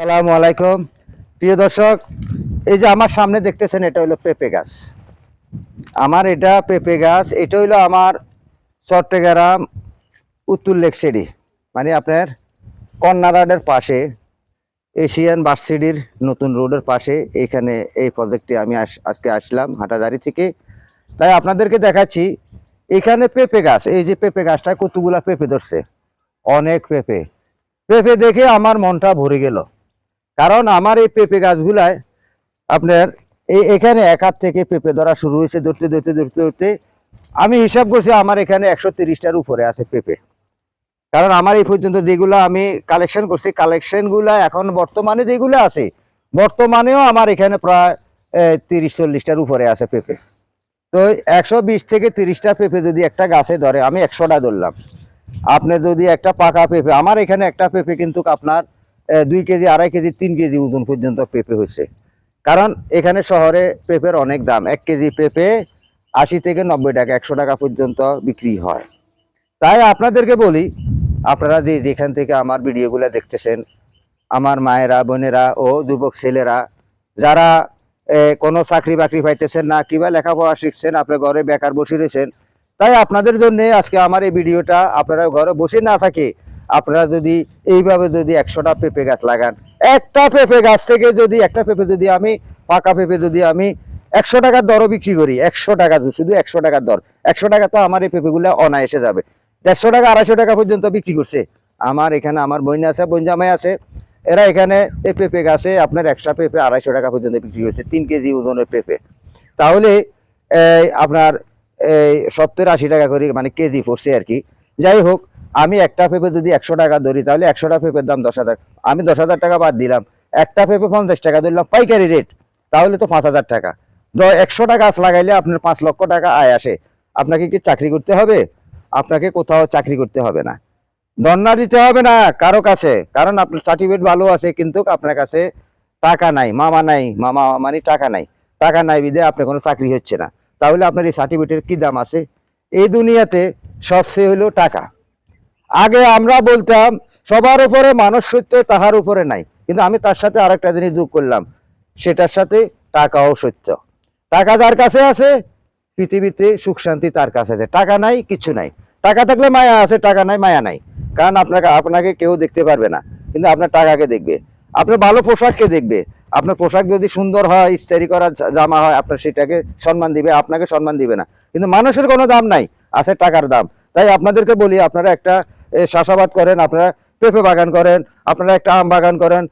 আসসালামু আলাইকুম প্রিয় দর্শক, এই যে আমার সামনে দেখতেছেন এটা হলো পেঁপে গাছ। আমার এটা পেঁপে গাছ, এটা হলো আমার চট্টগ্রাম উত্তর লেকসিডি, মানে আপনার কন্যা রোডের পাশে, এশিয়ান ভার্সিটির নতুন রোডের পাশে। এখানে এই প্রজেক্টে আমি আজকে আসলাম হাটাজারি থেকে। তাই আপনাদেরকে দেখাচ্ছি এখানে পেঁপে গাছ। এই যে পেঁপে গাছটা কতগুলা পেঁপে ধরছে, অনেক পেঁপে। পেঁপে দেখে আমার মনটা ভরে গেল, কারণ আমার এই পেঁপে গাছগুলায় আপনার এখানে এক হাত থেকে পেঁপে ধরা শুরু হয়েছে। ধরতে ধরতে ধরতে ধরতে আমি হিসাব করছি আমার এখানে 130টার উপরে আছে পেঁপে। কারণ আমার এই পর্যন্ত যেগুলো আমি কালেকশন করছি, কালেকশনগুলা এখন বর্তমানে যেগুলো আছে, বর্তমানেও আমার এখানে প্রায় 30-40টার উপরে আছে পেঁপে। তো 120 থেকে 30টা পেঁপে যদি একটা গাছে ধরে, আমি 100টা ধরলাম। আপনি যদি একটা পাকা পেঁপে, আমার এখানে একটা পেঁপে কিন্তু আপনার 2 কেজি, 2.5 কেজি, 3 কেজি ওজন পর্যন্ত পেঁপে হয়েছে। কারণ এখানে শহরে পেঁপের অনেক দাম। 1 কেজি পেঁপে 80 থেকে 90 টাকা, 100 টাকা পর্যন্ত বিক্রি হয়। তাই আপনাদেরকে বলি, আপনারা যেখান থেকে আমার ভিডিওগুলো দেখতেছেন, আমার মায়েরা, বোনেরা ও যুবক ছেলেরা যারা কোনো চাকরি বাকরি পাইতেছেন না, কিংবা লেখাপড়া শিখছেন, আপনার ঘরে বেকার বসে রয়েছেন, তাই আপনাদের জন্য আজকে আমার এই ভিডিওটা। আপনারা ঘরে বসে না থাকে, আপনারা যদি এইভাবে যদি 100টা পেঁপে গাছ লাগান, একটা পেঁপে গাছ থেকে যদি একটা পেঁপে যদি আমি পাকা পেঁপে যদি আমি 100 টাকার দরও বিক্রি করি, 100 টাকা, শুধু 100 টাকার দর, 100 টাকা তো আমার এই পেঁপেগুলো অনায়াসে যাবে। 150 টাকা, 250 টাকা পর্যন্ত বিক্রি করছে। আমার এখানে আমার বোন আছে, বোন জামাই আছে, এরা এখানে এই পেঁপে গাছে আপনার একশো পেঁপে 250 টাকা পর্যন্ত বিক্রি করছে, 3 কেজি ওজনের পেঁপে। তাহলে আপনার 70-80 টাকা করে মানে কেজি পড়ছে আর কি। যাই হোক, আমি একটা পেঁপে যদি 100 টাকা ধরি, তাহলে 100টা পেঁপের দাম 10,000। আমি 10,000 টাকা বাদ দিলাম, একটা পেঁপে 50 টাকা ধরলাম পাইকারি রেট, তাহলে তো 5,000 টাকা। 100টা গাছ লাগাইলে আপনার 5 লক্ষ টাকা আয় আসে। আপনাকে কি চাকরি করতে হবে? আপনাকে কোথাও চাকরি করতে হবে না, ধর্ণা দিতে হবে না কারো কাছে, কারণ আপনার সার্টিফিকেট ভালো আছে, কিন্তু আপনার কাছে টাকা নাই, মামা নাই, মামা মানে টাকা নাই। টাকা নাই বিধে আপনার কোনো চাকরি হচ্ছে না। তাহলে আপনার এই সার্টিফিকেটের কি দাম আছে? এই দুনিয়াতে সবচেয়ে হলো টাকা। আগে আমরা বলতাম সবার উপরে মানুষ সত্য, তাহার উপরে নাই, কিন্তু আমি তার সাথে আরেকটা জিনিস যোগ করলাম, সেটার সাথে টাকাও সত্য। টাকা যার কাছে আছে, পৃথিবীতে সুখ শান্তি তার কাছে আছে। টাকা নাই, কিছু নাই। টাকা থাকলে মায়া আছে, টাকা নাই মায়া নাই। কারণ আপনাকে কেউ দেখতে পারবে না, কিন্তু আপনার টাকাকে দেখবে। আপনার ভালো পোশাককে দেখবে। আপনার পোশাক যদি সুন্দর হয়, ইস্ত্রি করা জামা হয়, আপনার সেটাকে সম্মান দিবে, আপনাকে সম্মান দিবে না। কিন্তু মানুষের কোনো দাম নাই, আছে টাকার দাম। তাই আপনাদেরকে বলি, আপনারা একটা চাষাবাদ করেন, আপনারা পেঁপে বাগান করেন, আপনারা একটা আম বাগান করেন,